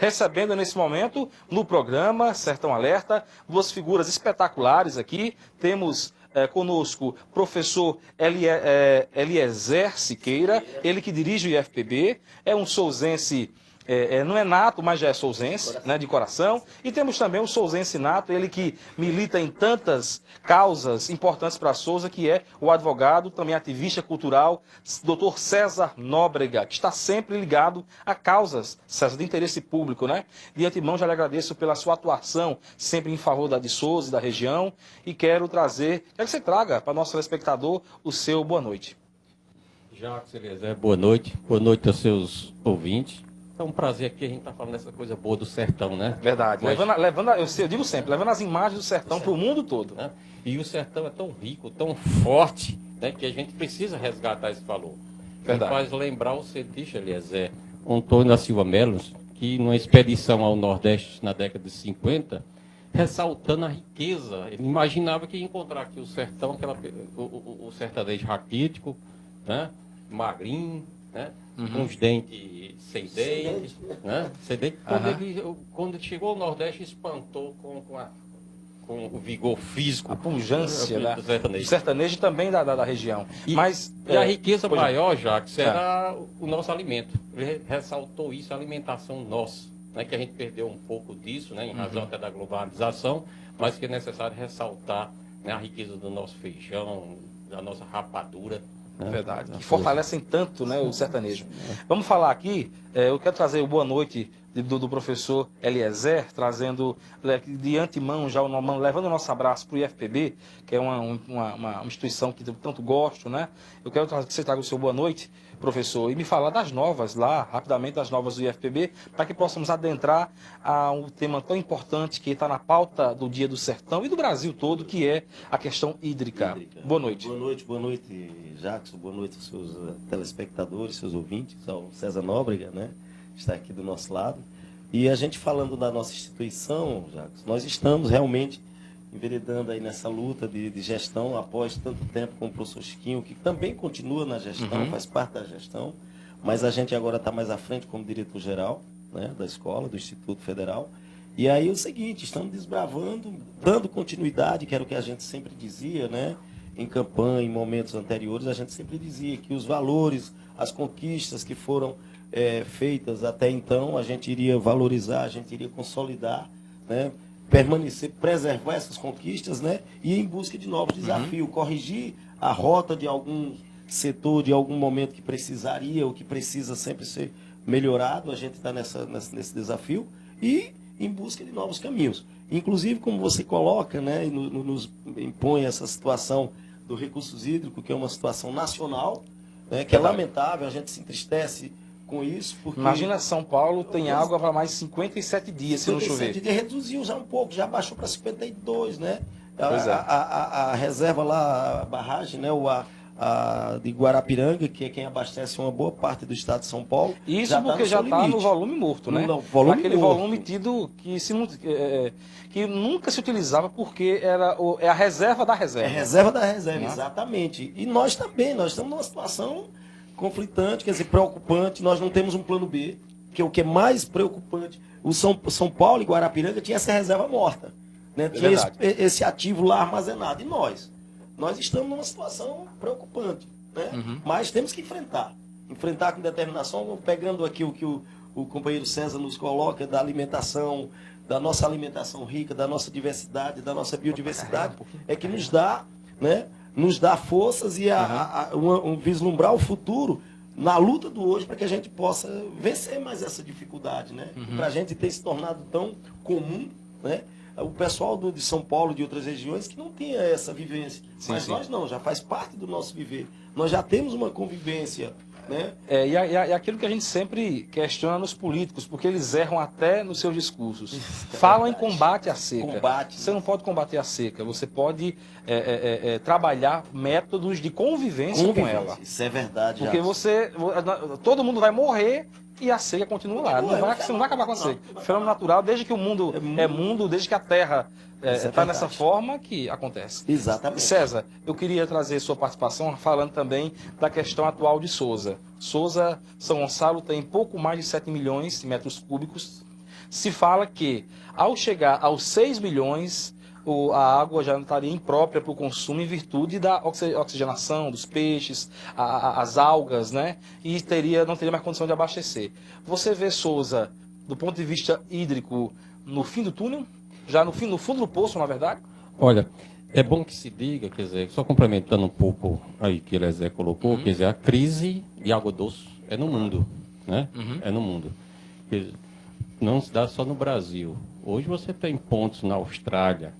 recebendo nesse momento, no programa Sertão Alerta, duas figuras espetaculares aqui. Temos conosco professor Eliezer Siqueira, ele que dirige o IFPB, é um souzense, não é nato, mas já é souzense, né, de coração. E temos também o souzense nato, ele que milita em tantas causas importantes para Souza, que é o advogado, também ativista cultural, Dr. César Nóbrega, que está sempre ligado a causas, César, de interesse público, né? De antemão, já lhe agradeço pela sua atuação, sempre em favor da de Souza e da região, e quero que você traga para o nosso telespectador o seu boa noite. Jacques Eliezer, boa noite aos seus ouvintes. É um prazer aqui a gente estar falando dessa coisa boa do sertão, né? Verdade. Mas... eu digo sempre, levando as imagens do sertão para o mundo todo. Né? E o sertão é tão rico, tão forte, né, que a gente precisa resgatar esse valor. Verdade. E faz lembrar o cientista, Eliezer, Antônio da Silva Melos, que numa expedição ao Nordeste na década de 50, ressaltando a riqueza, ele imaginava que ia encontrar aqui o sertão, o sertanejo raquítico, né, magrinho, né? Com os dentes sem dentes, né? Sem dente. Quando ele chegou ao Nordeste, espantou com o vigor físico. A pujança do sertanejo. Do sertanejo também da região. E a riqueza maior, Jacques, era o nosso alimento. Ele ressaltou isso, a alimentação nossa. Né? Que a gente perdeu um pouco disso, né? Em razão até da globalização, mas que é necessário ressaltar, né, a riqueza do nosso feijão, da nossa rapadura. Verdade, que fortalecem tanto, né, o sertanejo. Vamos falar aqui, eu quero trazer o boa noite do professor Eliezer, trazendo de antemão, já levando o nosso abraço para o IFPB, que é uma instituição que eu tanto gosto, né? Eu quero que você traga o seu boa noite, professor, e me falar das novas lá, rapidamente, das novas do IFPB, para que possamos adentrar a um tema tão importante que está na pauta do Dia do Sertão e do Brasil todo, que é a questão hídrica. Boa noite. Boa noite, Jackson, boa noite aos seus telespectadores, seus ouvintes, ao César Nóbrega, né? Está aqui do nosso lado. E a gente falando da nossa instituição, Jackson, nós estamos realmente enveredando aí nessa luta de gestão após tanto tempo com o professor Chiquinho, que também continua na gestão, faz parte da gestão, mas a gente agora está mais à frente como diretor-geral, né, da escola, do Instituto Federal. E aí é o seguinte, estamos desbravando, dando continuidade, que era o que a gente sempre dizia, né, em campanha, em momentos anteriores, a gente sempre dizia que os valores, as conquistas que foram feitas até então, a gente iria valorizar, a gente iria consolidar, né, permanecer, preservar essas conquistas, né, e ir em busca de novos desafios, corrigir a rota de algum setor, de algum momento que precisaria ou que precisa sempre ser melhorado, a gente está nesse desafio, e em busca de novos caminhos. Inclusive, como você coloca, né, e nos impõe essa situação do recursos hídricos, que é uma situação nacional, né, que é lamentável, a gente se entristece com isso. Porque imagina, São Paulo tem água para mais 57 dias se não chover. Reduziu já um pouco, já baixou para 52, né? Pois é. A reserva lá, a barragem, né? A de Guarapiranga, que é quem abastece uma boa parte do estado de São Paulo. Isso porque já está no volume morto, né? Aquele volume tido que nunca se utilizava porque é a reserva da reserva. É a reserva da reserva, exatamente. E nós também, nós estamos numa situação conflitante, quer dizer, preocupante. Nós não temos um plano B, que é o que é mais preocupante. O São Paulo e Guarapiranga tinha essa reserva morta, né? Tinha esse ativo lá armazenado. E nós estamos numa situação preocupante, né? Mas temos que enfrentar com determinação, pegando aqui o que o companheiro César nos coloca da alimentação, da nossa alimentação rica, da nossa diversidade, da nossa biodiversidade, é que nos dá, né, nos dá forças e vislumbrar o futuro na luta do hoje, para que a gente possa vencer mais essa dificuldade, né? Para a gente ter se tornado tão comum, né? O pessoal de São Paulo e de outras regiões que não tinha essa vivência. Mas nós não, já faz parte do nosso viver. Nós já temos uma convivência, né? E aquilo que a gente sempre questiona nos políticos, porque eles erram até nos seus discursos. Falam em combate à seca. Você não pode combater a seca, você pode trabalhar métodos de convivência com ela. Isso é verdade. Porque todo mundo vai morrer e a seca continua lá. Você não vai acabar com a seca. Fenômeno natural, desde que o mundo é mundo, desde que a Terra está nessa forma que acontece. Exatamente. César, eu queria trazer sua participação falando também da questão atual de Souza. São Gonçalo tem pouco mais de 7 milhões de metros cúbicos se fala que ao chegar aos 6 milhões, a água já estaria imprópria para o consumo em virtude da oxigenação dos peixes, as algas, né? E não teria mais condição de abastecer. Você vê, Souza, do ponto de vista hídrico, no fim do túnel? Já no fundo do poço, na verdade? Olha, é bom que se diga, quer dizer, só complementando um pouco aí que o Eliezer colocou, quer dizer, a crise de água doce é no mundo, né? É no mundo. Quer dizer, não se dá só no Brasil. Hoje você tem pontos na Austrália,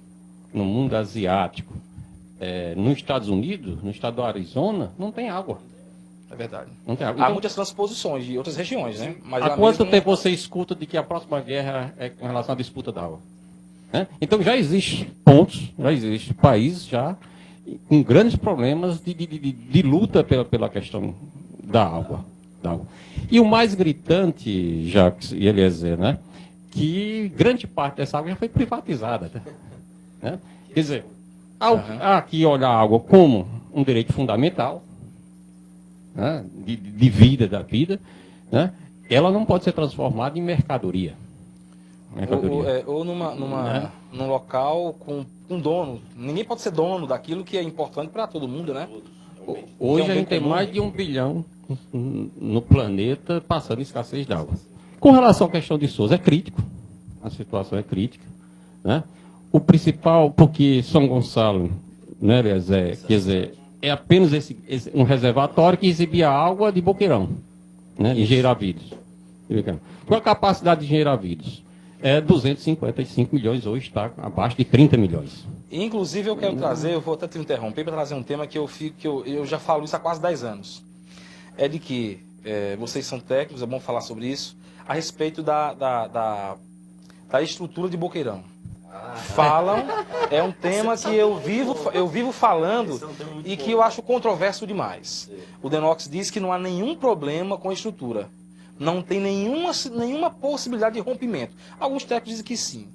no mundo asiático, nos Estados Unidos, no estado do Arizona, não tem água. É verdade. Não tem água. Há Então, muitas transposições de outras regiões, né? Mas há lá quanto mesmo tempo você escuta de que a próxima guerra é com relação à disputa da água? Né? Então já existe pontos, já existe países já com grandes problemas de luta pela questão da água. E o mais gritante, Jacques e Eliezer, né? Que grande parte dessa água já foi privatizada. Né? Quer dizer, aqui olhar a água como um direito fundamental, né? de vida da vida, né? Ela não pode ser transformada em mercadoria. Ou num local com um dono. Ninguém pode ser dono daquilo que é importante para todo mundo, né? Hoje a gente tem mais de 1 bilhão no planeta passando escassez de água. Com relação à questão de Souza, é crítico. A situação é crítica. Né? O principal, porque São Gonçalo, né, Eliezer, quer dizer, é apenas um reservatório que exibia água de Boqueirão, né, em Geiravidos. Qual a capacidade de Geiravidos? É 255 milhões, hoje está abaixo de 30 milhões. Inclusive eu quero trazer, eu vou até te interromper para trazer um tema que eu já falo isso há quase 10 anos. É de que vocês são técnicos, é bom falar sobre isso, a respeito da estrutura de Boqueirão. Falam, é um tema que eu vivo falando e que eu acho controverso demais. O Denox diz que não há nenhum problema com a estrutura. Não tem nenhuma possibilidade de rompimento. Alguns técnicos dizem que sim.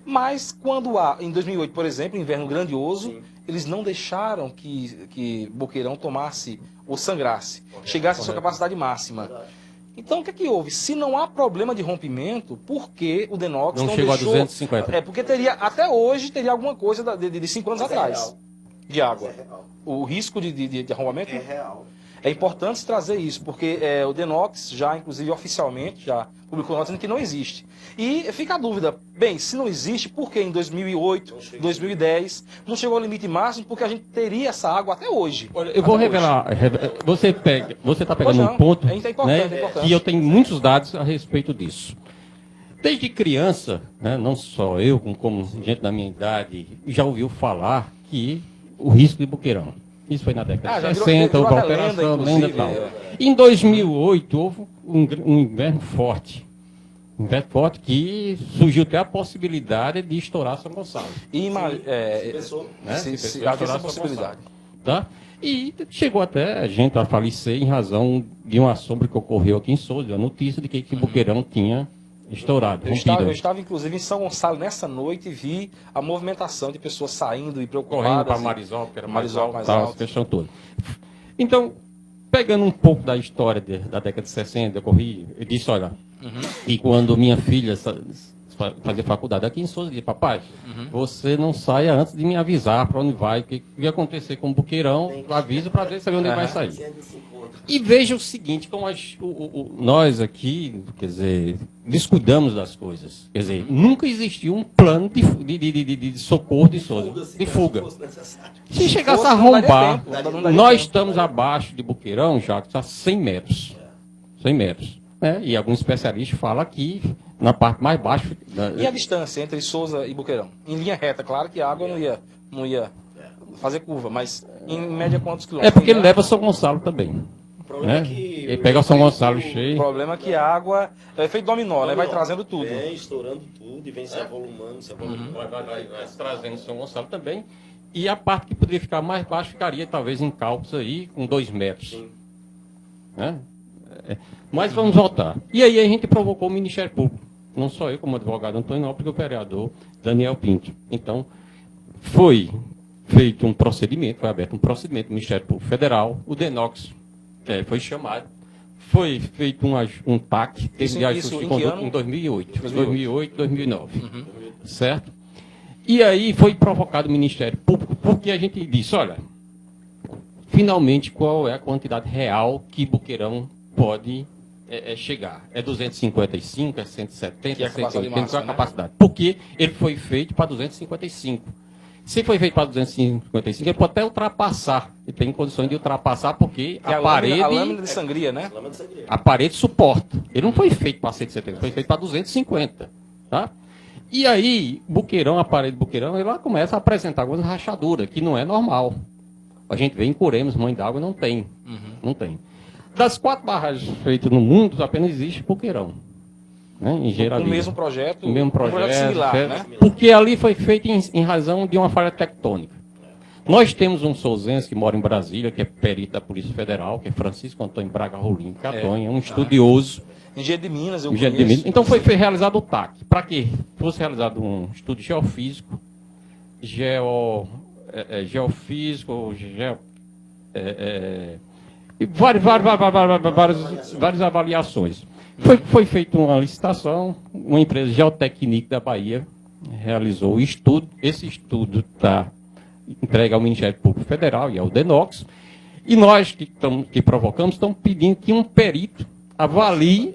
Mas quando em 2008, por exemplo, inverno grandioso, eles não deixaram que Boqueirão tomasse ou sangrasse, chegasse à sua capacidade máxima. Então, o que é que houve? Se não há problema de rompimento, por que o Denox não chegou deixou... a 250? Porque até hoje, teria alguma coisa de 5 anos atrás de água. O risco de arrombamento é real. É importante trazer isso, porque o Denox já, inclusive oficialmente, já publicou nota dizendo que não existe. E fica a dúvida, bem, se não existe, por que em 2008, 2010, não chegou ao limite máximo, porque a gente teria essa água até hoje. Olha, eu vou revelar, você está pegando um ponto, é importante, né, que eu tenho muitos dados a respeito disso. Desde criança, né, não só eu, como gente da minha idade, já ouviu falar que o risco de Boqueirão. Isso foi na década de 60, houve a operação, lenda e tal. Em 2008, houve um inverno forte. Um inverno forte que surgiu até a possibilidade de estourar São Gonçalo. Havia essa possibilidade. Tá? E chegou até a gente a falecer em razão de uma sombra que ocorreu aqui em Souza, a notícia de que Boqueirão tinha estourado. Eu estava, inclusive, em São Gonçalo nessa noite e vi a movimentação de pessoas saindo e preocupadas. Correndo para Marizal, que era mais alto, mais alto. Essa questão toda. Então, pegando um pouco da história da década de 60, eu disse, olha, e quando minha filha fazia faculdade aqui em Souza, eu disse, papai, você não saia antes de me avisar para onde vai, o que ia acontecer com o Boqueirão, avisa para ver saber onde ele vai sair. E veja o seguinte, como nós aqui, quer dizer, descuidamos das coisas. Quer dizer, nunca existiu um plano de socorro de Souza, de fuga. Se chegasse a arrombar, nós estamos abaixo de Boqueirão, já que está 100 metros. 100 metros. Né? E alguns especialistas falam que na parte mais baixa... E a distância entre Souza e Boqueirão? Em linha reta, claro que a água não ia fazer curva, mas em média quantos quilômetros? É porque ele leva São Gonçalo também. Né? Ele pega o São Gonçalo cheio. O problema é que a água é efeito dominó, né? Vai trazendo tudo. Estourando tudo e vem se avolumando, Vai trazendo São Gonçalo também. E a parte que poderia ficar mais baixa ficaria talvez em Calcos aí, com 2 metros. Né? Mas vamos voltar. E aí a gente provocou o Ministério Público. Não só eu como advogado Antônio, não, porque o vereador Daniel Pinto. Então, foi feito um procedimento, foi aberto um procedimento do Ministério Público Federal, o Denox foi chamado, foi feito um TAC, teve de ajuste isso de em que conduta ano? em 2008. 2009. Uhum. Certo? E aí foi provocado o Ministério Público, porque a gente disse, olha, finalmente qual é a quantidade real que Boqueirão pode chegar? É 255, é 170, Que é é a capacidade 180, qual é a máxima, né? capacidade? Porque ele foi feito para 255. Se foi feito para 255, ele pode até ultrapassar. Ele tem condições de ultrapassar porque Que é a parede... a lâmina de sangria, né? A parede suporta. Ele não foi feito para 170, foi feito para 250. Tá? E aí, Boqueirão, a parede de Boqueirão, ela começa a apresentar algumas rachaduras, que não é normal. A gente vê em Coremos, Mãe d'Água, não tem. Não tem. Das 4 barragens feitas no mundo, apenas existe Boqueirão. Né? Em Geralina. O mesmo projeto. O mesmo Um projeto similar, certo? né? Porque ali foi feito em razão de uma falha tectônica. Nós temos um souzense que mora em Brasília, que é perito da Polícia Federal, que é Francisco Antônio Braga Rolim Catonha, um estudioso. Engenheiro de Minas, eu Engenheiro de conheço. Minas. Então foi realizado o TAC. Para que fosse realizado um estudo geofísico, geofísico, e várias avaliações. Foi feita uma licitação, uma empresa Geotecnic da Bahia realizou o estudo. Esse estudo está entregue ao Ministério Público Federal e ao DENOX. E nós que provocamos estamos pedindo que um perito avalie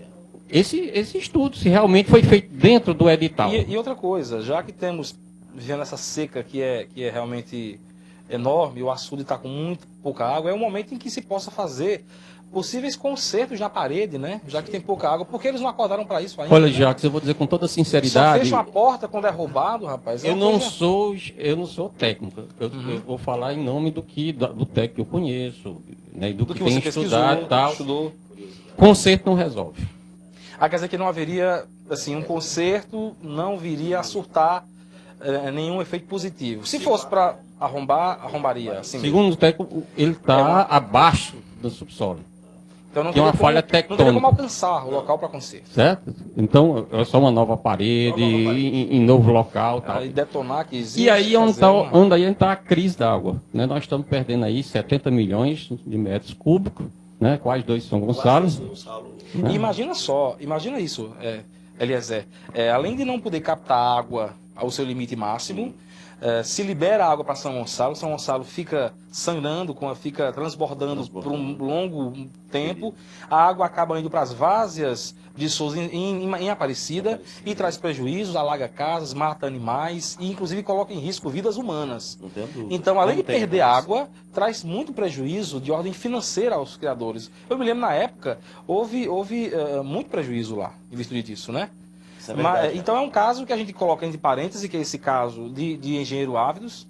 esse estudo, se realmente foi feito dentro do edital. E outra coisa, já que temos vivendo essa seca que é realmente enorme, o açude está com muito pouca água, é o momento em que se possa fazer possíveis consertos na parede, né? Já que tem pouca água. Por que eles não acordaram para isso ainda? Olha, né? Jacques, eu vou dizer com toda Só sinceridade. fecha a porta quando é roubado, rapaz. Eu não sou técnico. Eu vou falar em nome do técnico que eu conheço, né, do que que tem você estudado e tal. estudou. Conserto não resolve. Quer dizer que não haveria, assim, um conserto não viria a surtar nenhum efeito positivo. Se fosse para arrombaria. Assim Segundo o técnico, ele está abaixo do subsolo. Então não tem uma teria falha Não tectônica. teria como alcançar o local para conserto. Certo? Então, é só uma nova parede, em novo local. Tal. Aí detonar que existe. E aí onde aí está a crise da água. Né? Nós estamos perdendo aí 70 milhões de metros cúbicos, né? Quase 2 São Gonçalo. E imagina isso, Eliezer. Além de não poder captar água ao seu limite máximo, se libera água para São Gonçalo fica sangrando, fica transbordando por um longo tempo, a água acaba indo para as várzeas de Souza em Aparecida e traz prejuízos, alaga casas, mata animais e inclusive coloca em risco vidas humanas. Então, além de perder água, traz muito prejuízo de ordem financeira aos criadores. Eu me lembro, na época, houve muito prejuízo lá, em virtude disso, né? Então é um caso que a gente coloca entre parênteses, que é esse caso de engenheiro ávidos,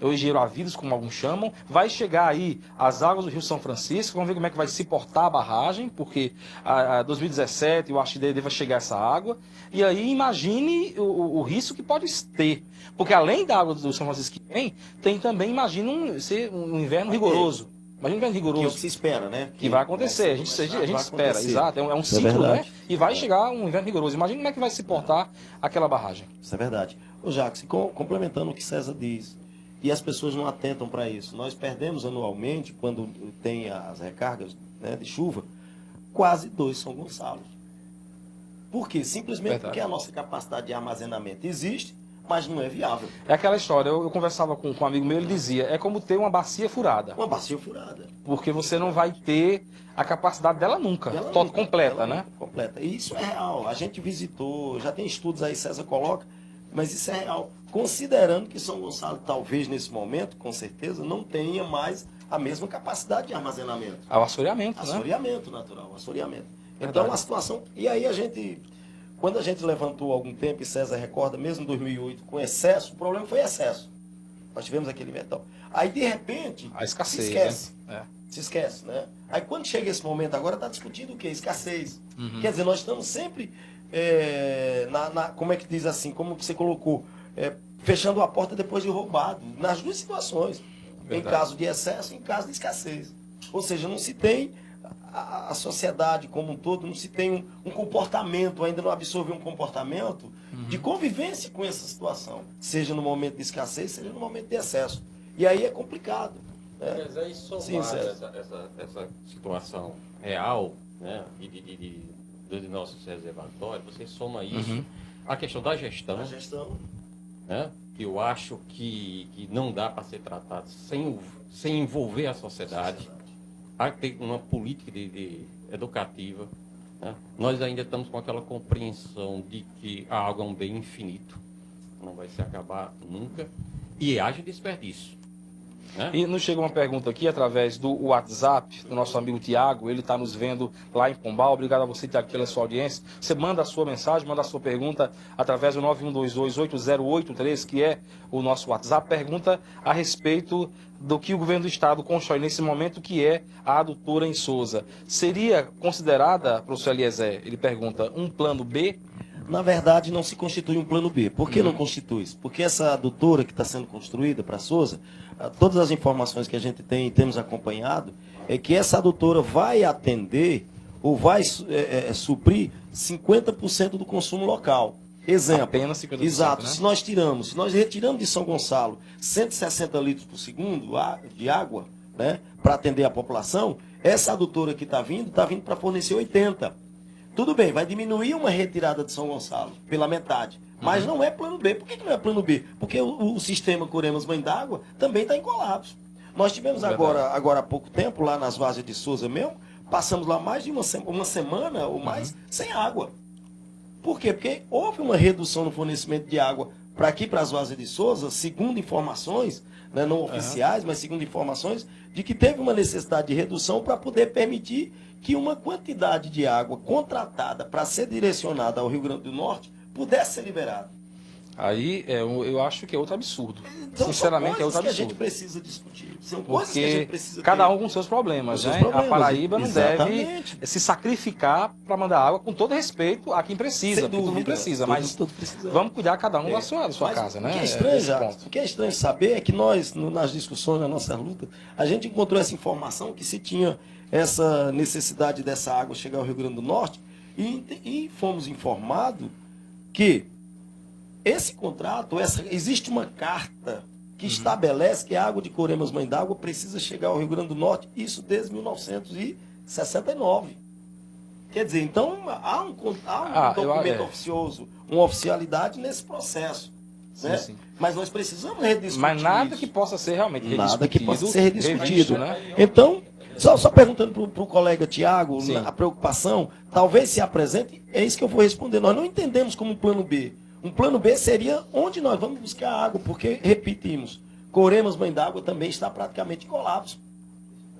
ou engenheiro ávidos, como alguns chamam, vai chegar aí as águas do Rio São Francisco, vamos ver como é que vai se portar a barragem, porque a 2017 eu acho que deve chegar essa água, e aí imagine o risco que pode ter, porque além da água do São Francisco que vem, tem também, imagina um inverno rigoroso. Imagina um inverno rigoroso. Que é o que se espera, né? Que vai acontecer, a gente espera, exato, é um ciclo, né? E vai chegar um inverno rigoroso. Imagina como é que vai se portar aquela barragem. Isso é verdade. Ô Jacques, complementando o que César diz, e as pessoas não atentam para isso. Nós perdemos anualmente, quando tem as recargas, né, de chuva, quase 2 São Gonçalo. Por quê? Simplesmente porque a nossa capacidade de armazenamento existe, mas não é viável. É aquela história, eu conversava com um amigo meu, ele dizia, é como ter uma bacia furada. Uma bacia furada. Porque você não vai ter a capacidade dela nunca, completa, né? Completa. E isso é real. A gente visitou, já tem estudos aí, César coloca, mas isso é real. Considerando que São Gonçalo, talvez nesse momento, com certeza, não tenha mais a mesma capacidade de armazenamento. O assoreamento, né? Assoreamento natural, assoreamento. Então, a situação... E aí a gente... Quando a gente levantou há algum tempo, e César recorda, mesmo em 2008, com excesso, o problema foi excesso. Nós tivemos aquele metal. Aí, de repente, a escassez, se esquece. Né? Se esquece, né? Aí, quando chega esse momento agora, está discutindo o quê? Escassez. Quer dizer, nós estamos sempre, como é que diz assim, como você colocou, fechando a porta depois de roubado. Nas duas situações. Verdade. Em caso de excesso e em caso de escassez. Ou seja, não se tem... A sociedade como um todo não se tem um comportamento, ainda não absorveu um comportamento de convivência com essa situação, seja no momento de escassez, seja no momento de excesso. E aí é complicado. Mas aí somar essa situação real, né, de nossos reservatórios, você soma isso, a questão da gestão, né, que eu acho que não dá para ser tratado sem envolver a sociedade. Há que ter uma política educativa. Né? Nós ainda estamos com aquela compreensão de que a água é um bem infinito, não vai se acabar nunca, e haja desperdício. Né? E nos chega uma pergunta aqui através do WhatsApp do nosso amigo Tiago. Ele está nos vendo lá em Pombal. Obrigado a você, Tiago, pela sua audiência. Você manda a sua mensagem, manda a sua pergunta através do 91228083, que é o nosso WhatsApp. Pergunta a respeito do que o governo do estado constrói nesse momento, que é a adutora em Souza. Seria considerada, professor Eliezer, ele pergunta, um plano B? Na verdade, não se constitui um plano B. Por que não constitui? Porque essa adutora que está sendo construída para Souza, todas as informações que a gente tem e temos acompanhado, é que essa adutora vai atender ou vai suprir 50% do consumo local. Exemplo. Apenas 50%. Exato. Né? Se nós retiramos de São Gonçalo 160 litros por segundo de água, né, para atender a população, essa adutora que está vindo para fornecer 80. Tudo bem, vai diminuir uma retirada de São Gonçalo pela metade, mas não é plano B. Por que não é plano B? Porque o sistema Coremas Mãe d'Água também está em colapso. Nós tivemos agora há pouco tempo, lá nas Várzeas de Souza mesmo, passamos lá mais de uma semana ou mais sem água. Por quê? Porque houve uma redução no fornecimento de água para aqui, para as Várzeas de Souza, segundo informações, né, não oficiais, mas segundo informações, de que teve uma necessidade de redução para poder permitir que uma quantidade de água contratada para ser direcionada ao Rio Grande do Norte pudesse ser liberada. Aí eu acho que é outro absurdo. Então, Sinceramente, é outro absurdo. Que a gente absurdo. precisa discutir. São coisas que a Porque gente precisa cada ter. um com seus problemas, Com seus né? problemas, A Paraíba não exatamente. deve se sacrificar para mandar água, com todo respeito a quem precisa, Sem porque todo mundo dúvida. precisa, Todos- mas todos precisamos. vamos cuidar cada um da sua Mas casa, né? O que é estranho, Esse Jacques, ponto. o que é estranho saber é que nós, nas discussões, na nossa luta, a gente encontrou essa informação que se tinha essa necessidade dessa água chegar ao Rio Grande do Norte e fomos informados que esse contrato, existe uma carta que estabelece que a água de Coremas Mãe d'Água precisa chegar ao Rio Grande do Norte, isso desde 1969. Quer dizer, então há um documento oficioso, uma oficialidade nesse processo. Né? Sim. Mas nós precisamos rediscutir Mas nada isso. que possa ser realmente Nada que possa ser rediscutido. revisto, né? Então, só perguntando para o colega Tiago, Sim. a preocupação, talvez se apresente, é isso que eu vou responder. Nós não entendemos como um plano B. Um plano B seria onde nós vamos buscar água, porque, repetimos, Coremas Mãe d'Água também está praticamente em colapso.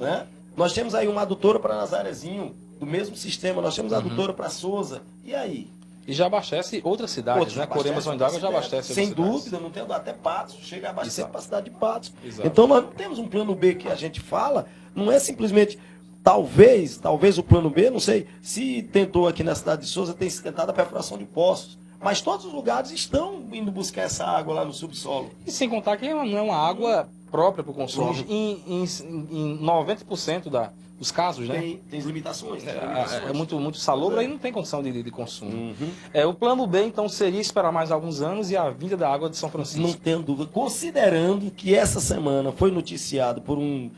Né? Nós temos aí uma adutora para Nazarezinho, do mesmo sistema, nós temos a adutora para Souza. E aí? E já abastece outras cidades, né? Coremas Mãe d'Água já abastece Sem outras cidades. dúvida, não tendo até Patos, chega a abastecer Exato. para a cidade de Patos. Exato. Então nós não temos um plano B que a gente fala, não é simplesmente, talvez o plano B, não sei, se tentou aqui na cidade de Souza, tem se tentado a perfuração de poços, mas todos os lugares estão indo buscar essa água lá no subsolo. E sem contar que não é uma água própria para o consumo Próprio. em 90% dos casos, né? Tem limitações. Tem É limitações. muito salobra e não tem condição de consumo. Uhum. O plano B, então, seria esperar mais alguns anos e a vinda da água de São Francisco. Não tenho dúvida. Considerando que essa semana foi noticiado por um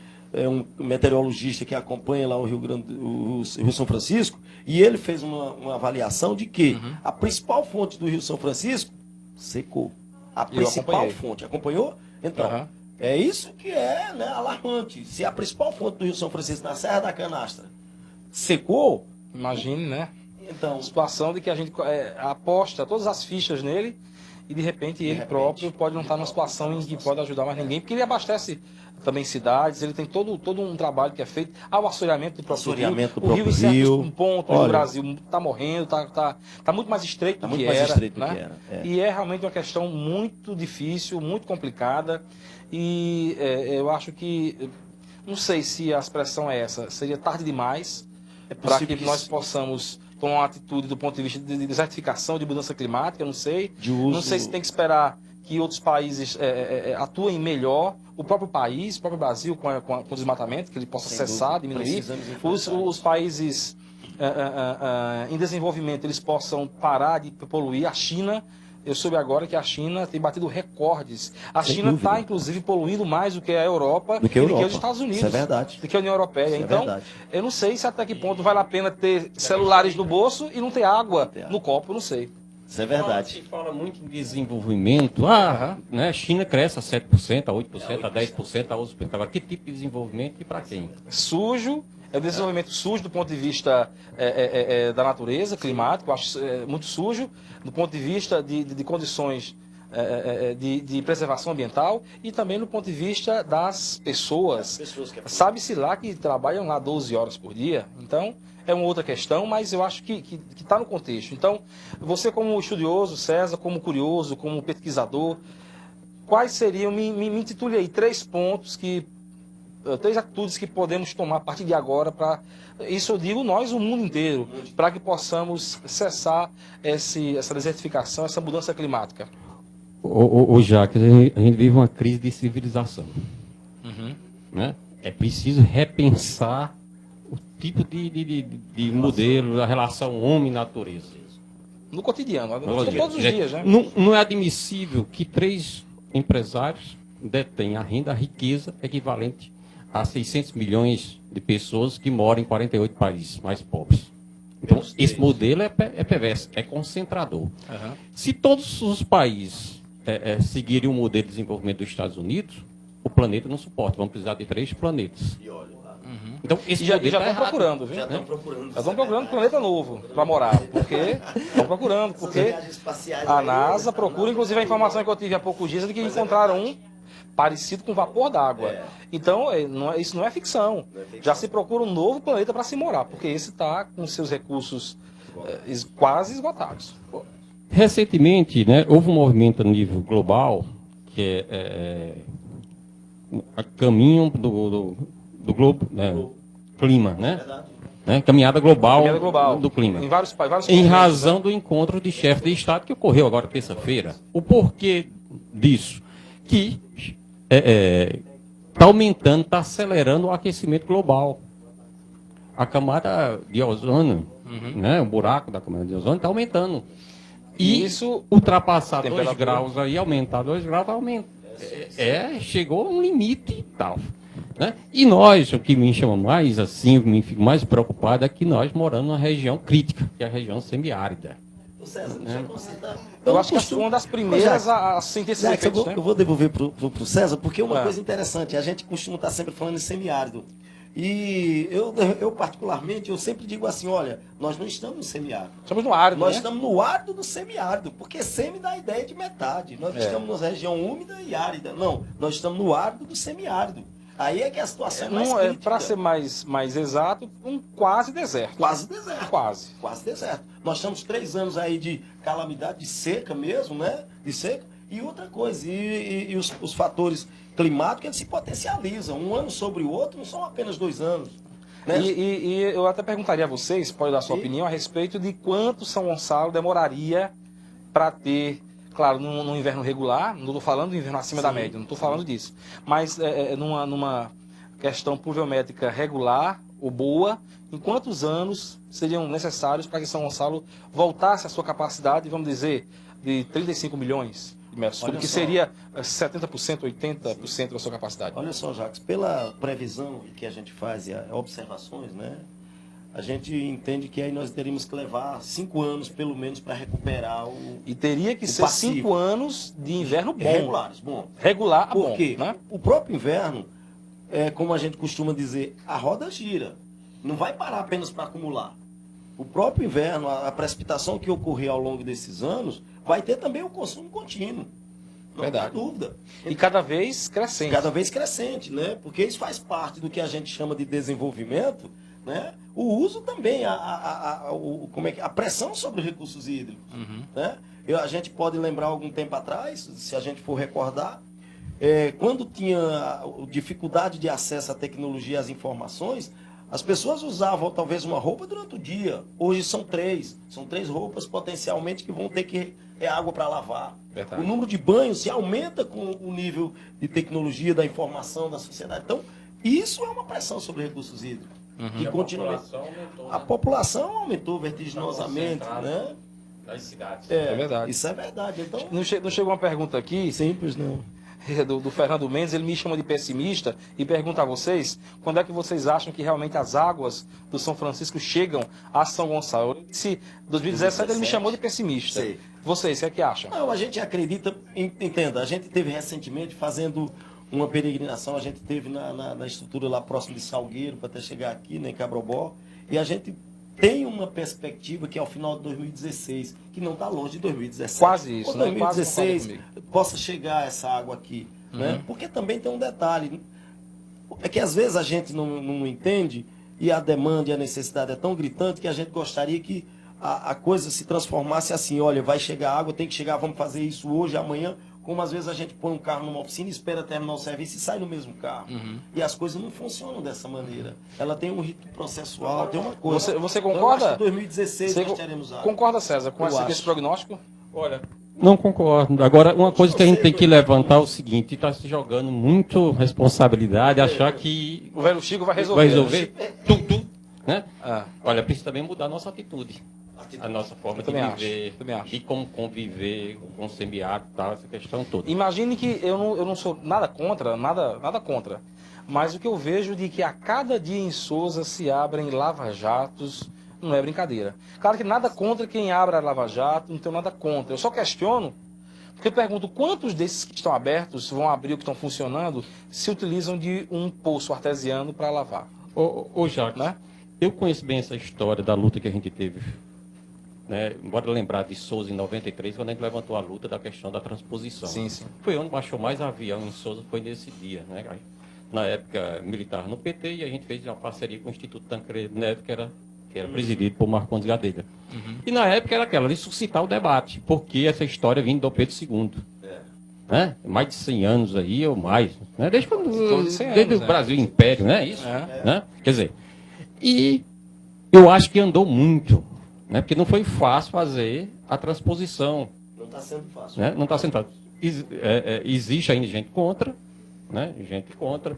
meteorologista que acompanha lá o Rio São Francisco, e ele fez uma avaliação de que a principal fonte do Rio São Francisco secou. A principal acompanhei. fonte. Acompanhou? Então, Aham. é isso que é, né, alarmante. Se a principal fonte do Rio São Francisco, na Serra da Canastra, secou, Imagine, né? então... A situação de que a gente aposta todas as fichas nele e de repente ele próprio pode não estar numa situação em que pode ajudar mais ninguém, porque ele abastece também cidades, ele tem todo um trabalho que é feito ao assoreamento do próprio Assoreamento do Rio. O Rio, em próprio certos rio. pontos Olha, do Brasil, está morrendo, tá muito mais estreito Tá do muito que mais era. estreito do né? que era, é. E é realmente uma questão muito difícil, muito complicada. E eu acho que, não sei se a expressão é essa, seria tarde demais para que nós possamos tomar uma atitude do ponto de vista de desertificação, de mudança climática, eu não sei. De uso... Não sei se tem que esperar que outros países atuem melhor, o próprio país, o próprio Brasil, com o desmatamento, que ele possa Sem cessar, dúvida. diminuir. Precisamos enfrentar Os países em desenvolvimento, eles possam parar de poluir. A China eu soube agora que a China tem batido recordes. A Sem China dúvida. está, inclusive, poluindo mais do que a Europa Do que a e do que Europa. os Estados Unidos. Isso é verdade. Do que a União Europeia. Isso é Então, verdade. eu não sei se até que ponto vale a pena ter celulares no bolso e não ter água ter água. no copo, eu não sei. Isso é verdade. Se fala muito em desenvolvimento, né, China cresce a 7%, a 8%, a 10%, a 11%. Agora, que tipo de desenvolvimento e para quem? Sujo, é o desenvolvimento sujo do ponto de vista da natureza, climático, eu acho muito sujo, do ponto de vista de condições de preservação ambiental e também do ponto de vista das pessoas. Sabe-se lá que trabalham lá 12 horas por dia, então é uma outra questão, mas eu acho que está no contexto. Então, você como estudioso, César, como curioso, como pesquisador, quais seriam, me intitule aí, 3 pontos que 3 atitudes que podemos tomar a partir de agora para, isso eu digo nós, o mundo inteiro, para que possamos cessar essa desertificação, essa mudança climática. Ô Jacques, a gente vive uma crise de civilização. Né? É preciso repensar o tipo de modelo, a relação homem-natureza. No cotidiano, todos os dias, né? Não é admissível que 3 empresários detêm a renda, a riqueza equivalente a 600 milhões de pessoas que moram em 48 países mais pobres. Então, esse modelo é perverso, é concentrador. Se todos os países seguirem o modelo de desenvolvimento dos Estados Unidos, o planeta não suporta. Vamos precisar de 3 planetas. Então, esse já modelo estão procurando, viu? Já estão procurando um planeta novo para morar. Porque estão procurando, porque a NASA procura, inclusive a informação que eu tive há poucos dias é de que encontraram um parecido com vapor d'água. Então, isso não é ficção. Já se procura um novo planeta para se morar, porque esse está com seus recursos quase esgotados. Recentemente, né, houve um movimento a nível global que a caminho do globo, né, clima, né? Caminhada global do clima. Em vários em razão do encontro de chefes de Estado que ocorreu agora terça-feira. O porquê disso? Que está aumentando, está acelerando o aquecimento global. A camada de ozônio, né, o buraco da camada de ozônio está aumentando. E isso ultrapassar 2 graus aí, aumentar 2 graus, chegou a um limite e tal. Né? E nós, o que me chama mais assim, me fico mais preocupado é que nós moramos numa região crítica, que é a região semiárida. César, deixa eu constatar. Eu acho que é uma das primeiras a sentir esses efeitos, eu vou devolver para o César, porque é uma coisa interessante. A gente costuma estar sempre falando em semiárido. E eu particularmente, eu sempre digo assim, olha, nós não estamos no semiárido. Estamos no árido, Nós estamos no árido do semiárido, porque semi dá a ideia de metade. Nós estamos numa região úmida e árida. Não, nós estamos no árido do semiárido. Aí é que a situação é mais crítica. Para ser mais exato, um quase deserto. Quase deserto. Quase deserto. Nós estamos 3 anos aí de calamidade, de seca mesmo, né? De seca. E outra coisa, e os fatores climáticos, eles se potencializam. Um ano sobre o outro, não são apenas 2 anos. Né? E eu até perguntaria a vocês, pode dar sua opinião, a respeito de quanto São Gonçalo demoraria para ter, claro, no inverno regular, não estou falando do inverno acima da média, não estou falando disso, mas numa questão pluviométrica regular ou boa, em quantos anos seriam necessários para que São Gonçalo voltasse à sua capacidade, vamos dizer, de 35 milhões de metros cúbicos, que seria 70%, 80% da sua capacidade? Olha só, Jacques, pela previsão que a gente faz e observações, né? A gente entende que aí nós teríamos que levar 5 anos, pelo menos, para recuperar o E teria que ser passivo. 5 anos de inverno bom. Regulares, bom. Regular, bom. Por quê? Né? O próprio inverno, como a gente costuma dizer, a roda gira. Não vai parar apenas para acumular. O próprio inverno, a precipitação que ocorrer ao longo desses anos, vai ter também o consumo contínuo. Não Verdade. há dúvida. E cada vez crescente. Cada vez crescente, né? Porque isso faz parte do que a gente chama de desenvolvimento, né? O uso também, a pressão sobre os recursos hídricos. Né? A gente pode lembrar algum tempo atrás, se a gente for recordar, quando tinha dificuldade de acesso à tecnologia e às informações, as pessoas usavam talvez uma roupa durante o dia. Hoje são 3. São 3 roupas potencialmente que vão ter que água para lavar. Verdade. O número de banhos se aumenta com o nível de tecnologia, da informação da sociedade. Então, isso é uma pressão sobre recursos hídricos. Que continuamente. A população aumentou vertiginosamente, né? das cidades. É verdade. Isso é verdade. Então, Não chegou uma pergunta aqui simples, não. do Fernando Mendes, ele me chama de pessimista e pergunta a vocês, quando é que vocês acham que realmente as águas do São Francisco chegam a São Gonçalo? Se 2017 ele me chamou de pessimista. Sei. Vocês, o que é que acham? Não, a gente acredita, entenda, a gente teve recentemente fazendo uma peregrinação, a gente teve na estrutura lá próximo de Salgueiro, para até chegar aqui, né, em Cabrobó, e a gente tem uma perspectiva que é ao final de 2016, que não está longe de 2017. Quase isso, ou né? Quase 2016 possa chegar essa água aqui, né? Porque também tem um detalhe, é que às vezes a gente não entende e a demanda e a necessidade é tão gritante que a gente gostaria que a coisa se transformasse assim, olha, vai chegar água, tem que chegar, vamos fazer isso hoje, amanhã, como às vezes a gente põe um carro numa oficina, espera terminar o serviço e sai no mesmo carro. E as coisas não funcionam dessa maneira. Ela tem um rito processual, tem uma coisa. Você Então, concorda? eu acho que 2016 Você nós teremos água. concorda, César, com Eu esse acho. prognóstico? Olha, não concordo. Agora, uma coisa que a gente tem que levantar é o seguinte, está se jogando muito responsabilidade, achar que O velho Chico vai resolver. vai resolver tudo, né? Ah. Olha, precisa também mudar a nossa atitude. A nossa forma de também viver, acho, também acho. de como conviver com o semiárido e tal, essa questão toda. Imagine que eu não sou nada contra, nada contra. Mas o que eu vejo de que a cada dia em Sousa se abrem lava-jatos, não é brincadeira. Claro que nada contra quem abre a lava-jato, não tenho nada contra. Eu só questiono, porque eu pergunto quantos desses que estão abertos, vão abrir ou que estão funcionando, se utilizam de um poço artesiano para lavar. Ô Jacques, Né? eu conheço bem essa história da luta que a gente teve. Né? Bora lembrar de Sousa em 93, quando a gente levantou a luta da questão da transposição. Sim, sim. Foi onde baixou mais avião em Sousa, foi nesse dia. Né? Na época, militar no PT, e a gente fez uma parceria com o Instituto Tancredo Neves, que era presidido por Marcondes Gadelha. E na época era aquela de suscitar o debate, porque essa história vinha do Pedro II. Né? Mais de 100 anos aí, ou mais. Né? Desde o Brasil Império, né? Isso. Né? Quer dizer, e eu acho que andou muito. Né? Porque não foi fácil fazer a transposição. Não está sendo fácil. Né? Não está sendo fácil. Existe ainda gente contra. Né? Gente contra.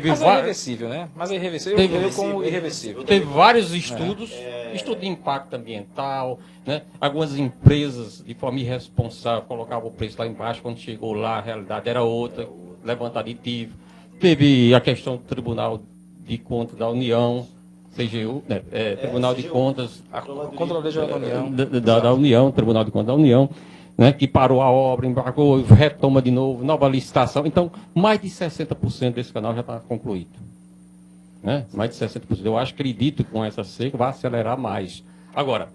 Mas é irreversível, né? Mas é irreversível. Eu vejo como irreversível. Teve vários estudos, estudo de impacto ambiental, né? Algumas empresas, de forma irresponsável, colocavam o preço lá embaixo, quando chegou lá, a realidade era outra, levantar aditivo. Teve a questão do Tribunal de Contas da União, CGU, né? Tribunal de Contas A Controladoria Geral da União. da União, Tribunal de Contas da União, né, que parou a obra, embargou, retoma de novo, nova licitação. Então, mais de 60% desse canal já está concluído. Né? Mais de 60%. Eu acredito que com essa seca vai acelerar mais. Agora,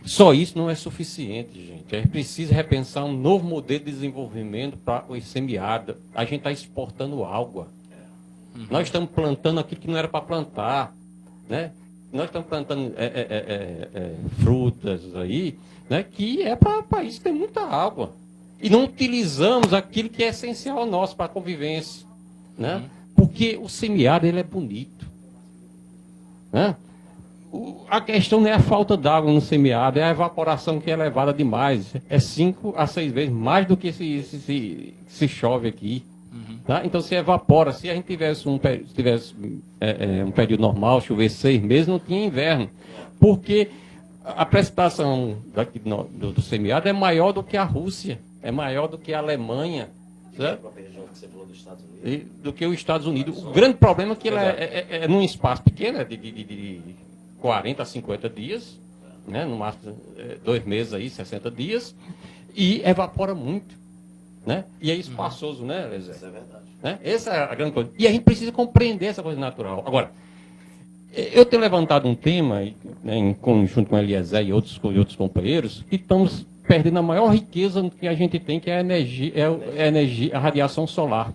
só isso não é suficiente, gente. É preciso repensar um novo modelo de desenvolvimento para o semiárido. A gente está exportando água. Nós estamos plantando aquilo que não era para plantar. Né? Nós estamos plantando frutas aí, né, que é para país que tem muita água. E não utilizamos aquilo que é essencial nosso para a convivência. Né? Porque o semiárido ele é bonito. Né? A questão não é a falta d'água no semiárido, é a evaporação que é elevada demais. É 5 a 6 vezes mais do que se chove aqui. Tá? Então, se evapora, se a gente tivesse um período normal, chover 6 meses, não tinha inverno. Porque a precipitação daqui do semiárido é maior do que a Rússia, é maior do que a Alemanha, certo? E do que os Estados Unidos. O grande problema é que ela é num espaço pequeno, de 40 a 50 dias, né? No máximo 2 meses aí, 60 dias, e evapora muito. Né? E é espaçoso, né, Eliezer? Isso é verdade. Né? Essa é a grande coisa. E a gente precisa compreender essa coisa natural. Agora, eu tenho levantado um tema, né, em conjunto com o Eliezer e outros companheiros, que estamos perdendo a maior riqueza que a gente tem, que é a energia, a radiação solar.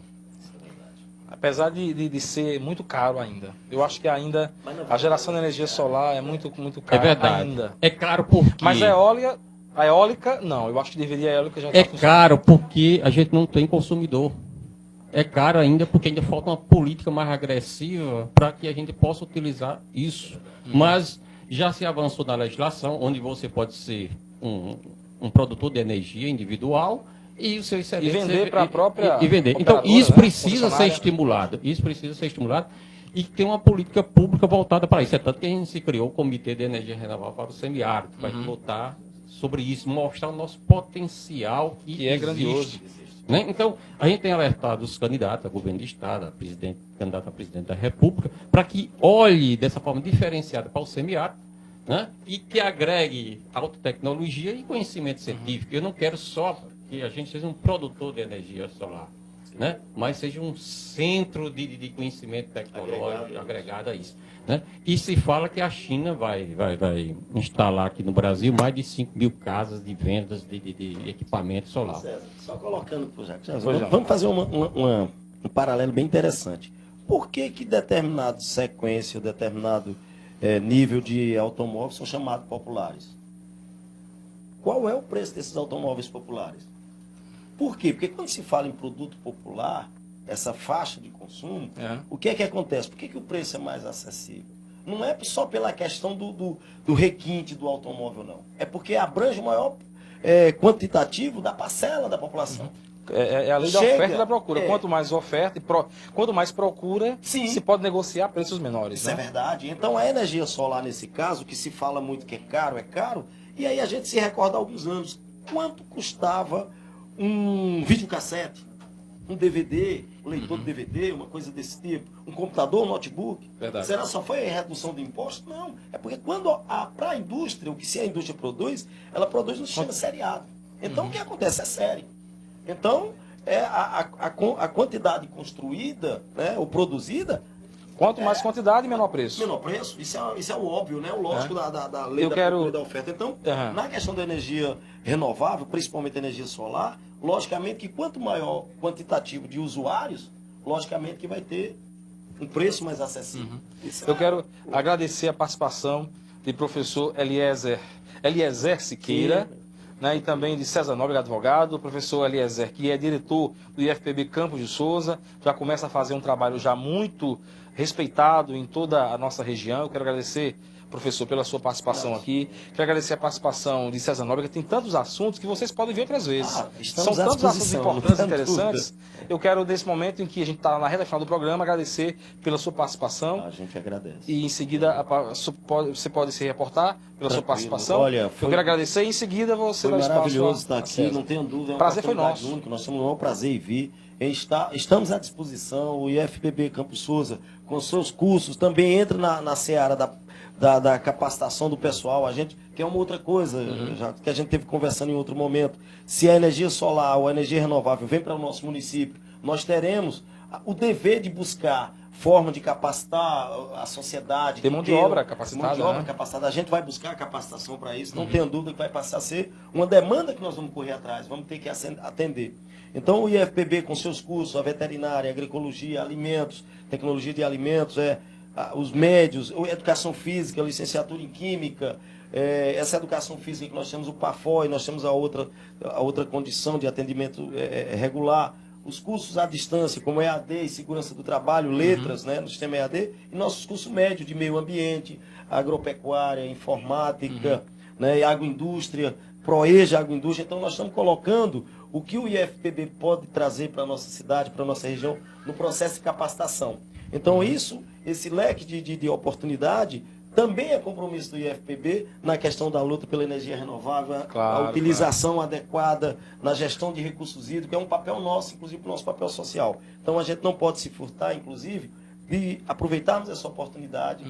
Apesar de ser muito caro ainda. Eu acho que ainda a geração de energia solar é muito cara. É verdade. Ainda. É caro porque... Mas a eólica, não. Eu acho que deveria a eólica já É caro porque a gente não tem consumidor. É caro ainda porque ainda falta uma política mais agressiva para que a gente possa utilizar isso. Mas já se avançou na legislação, onde você pode ser um produtor de energia individual e o seu excedente... E vender para a própria... E vender. Então, isso precisa ser estimulado. Isso precisa ser estimulado e tem uma política pública voltada para isso. É tanto que a gente se criou o Comitê de Energia Renovável para o Semiárido, para lutar sobre isso, mostrar o nosso potencial Que é grandioso. Né? Então, a gente tem alertado os candidatos a governo de Estado, candidato a presidente da República, para que olhe dessa forma diferenciada para o semiárido, né? E que agregue alta tecnologia e conhecimento científico. Eu não quero só que a gente seja um produtor de energia solar, né? Mas seja um centro de conhecimento tecnológico agregado a isso. Né? E se fala que a China vai instalar aqui no Brasil mais de 5 mil casas de vendas de equipamento solar. César, só colocando para o Jacques, vamos fazer um paralelo bem interessante. Por que determinado sequência, determinado nível de automóveis são chamados populares? Qual é o preço desses automóveis populares? Por quê? Porque quando se fala em produto popular, essa faixa de consumo, o que é que acontece? Por que o preço é mais acessível? Não é só pela questão do requinte do automóvel, não. É porque abrange o maior quantitativo da parcela da população. É a lei da oferta e da procura. Quanto mais oferta, quanto mais procura, se pode negociar preços menores. Isso é verdade. Então, a energia solar, nesse caso, que se fala muito que é caro, e aí a gente se recorda há alguns anos. Quanto custava um videocassete, um DVD, um leitor de DVD, uma coisa desse tipo, um computador, um notebook? Verdade. Será só foi a redução do imposto? Não. É porque quando para a indústria, o que se a indústria produz, ela produz no sistema seriado. Então, o que acontece? É série. Então, a quantidade construída, né, ou produzida... Quanto mais quantidade, menor preço. Menor preço. Isso é o óbvio, né? O lógico da lei procura e da oferta. Então, na questão da energia renovável, principalmente a energia solar, logicamente que quanto maior quantitativo de usuários, logicamente que vai ter um preço mais acessível. Eu quero agradecer a participação de professor Eliezer Siqueira, né, e também de César Nóbrega, advogado, o professor Eliezer, que é diretor do IFPB Campos de Souza, já começa a fazer um trabalho já muito respeitado em toda a nossa região. Eu quero agradecer, professor, pela sua participação aqui. Quero agradecer a participação de César Nóbrega, que tem tantos assuntos que vocês podem ver outras vezes. São tantos assuntos importantes e interessantes. Eu quero, nesse momento em que a gente está na reta final do programa, agradecer pela sua participação. A gente agradece. E em seguida você pode se reportar pela sua participação. Olha, eu quero agradecer e em seguida você vai maravilhoso estar aqui, não tenho dúvida. O prazer foi nosso. Único, nós temos o maior prazer em vir. Estamos à disposição, o IFPB Campos Souza, com seus cursos, também entra na seara da capacitação do pessoal. A gente quer uma outra coisa, já que a gente teve conversando em outro momento. Se a energia solar ou a energia renovável vem para o nosso município, nós teremos o dever de buscar forma de capacitar a sociedade. Tem mão de obra capacitada. Mão de obra capacitada. A gente vai buscar capacitação para isso. Não tenho dúvida que vai passar a ser uma demanda que nós vamos correr atrás. Vamos ter que atender. Então, o IFPB, com seus cursos, a veterinária, a agroecologia, alimentos, tecnologia de alimentos, os médios, educação física, licenciatura em química, essa educação física que nós temos o PAFOI, nós temos a outra condição de atendimento regular, os cursos à distância, como EAD e segurança do trabalho, letras, né, no sistema EAD, e nossos cursos médios de meio ambiente, agropecuária, informática, né, agroindústria, ProEja, agroindústria. Então, nós estamos colocando o que o IFPB pode trazer para a nossa cidade, para a nossa região, no processo de capacitação. Então, esse leque de oportunidade também é compromisso do IFPB na questão da luta pela energia renovável, a utilização adequada na gestão de recursos hídricos, é um papel nosso, inclusive para o nosso papel social. Então, a gente não pode se furtar, inclusive, de aproveitarmos essa oportunidade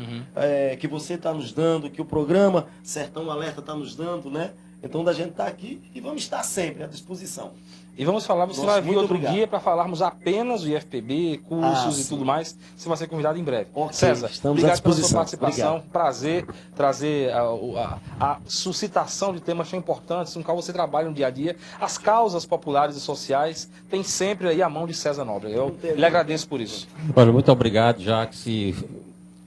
que você está nos dando, que o programa Sertão Alerta está nos dando, né? Então, da gente está aqui e vamos estar sempre à disposição. E vamos falar, você vai vir outro dia para falarmos apenas do IFPB, cursos e tudo mais. Você vai ser convidado em breve. César, obrigado pela sua participação. Prazer trazer a suscitação de temas tão importantes com qual você trabalha no dia a dia. As causas populares e sociais têm sempre aí a mão de César Nóbrega. Eu lhe agradeço por isso. Olha, muito obrigado, Jacques. E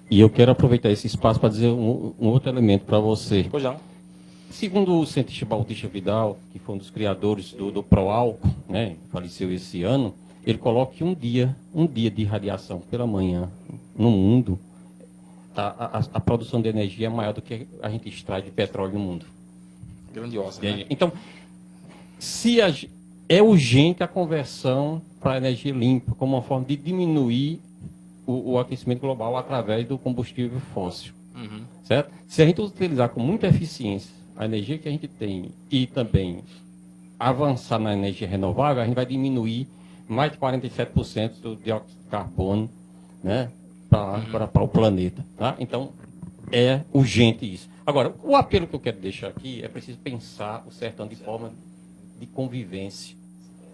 eu quero aproveitar esse espaço para dizer um outro elemento para você. Pois não. Segundo o cientista Bautista Vidal, que foi um dos criadores do Proálcool, né, faleceu esse ano, ele coloca que um dia de radiação pela manhã no mundo, a produção de energia é maior do que a gente extrai de petróleo no mundo. Grandiosa, né? Então, é urgente a conversão para a energia limpa, como uma forma de diminuir o aquecimento global através do combustível fóssil. Certo? Se a gente utilizar com muita eficiência a energia que a gente tem e também avançar na energia renovável, a gente vai diminuir mais de 47% do dióxido de carbono, né, para o planeta. Tá? Então, é urgente isso. Agora, o apelo que eu quero deixar aqui é preciso pensar o sertão de forma de convivência.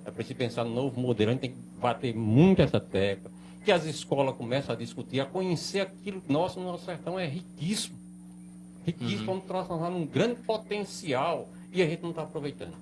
É preciso pensar no novo modelo. A gente tem que bater muito essa tecla, que as escolas começam a discutir, a conhecer aquilo que nosso sertão é riquíssimo. Riquíssimo, vamos transformar num grande potencial e a gente não está aproveitando.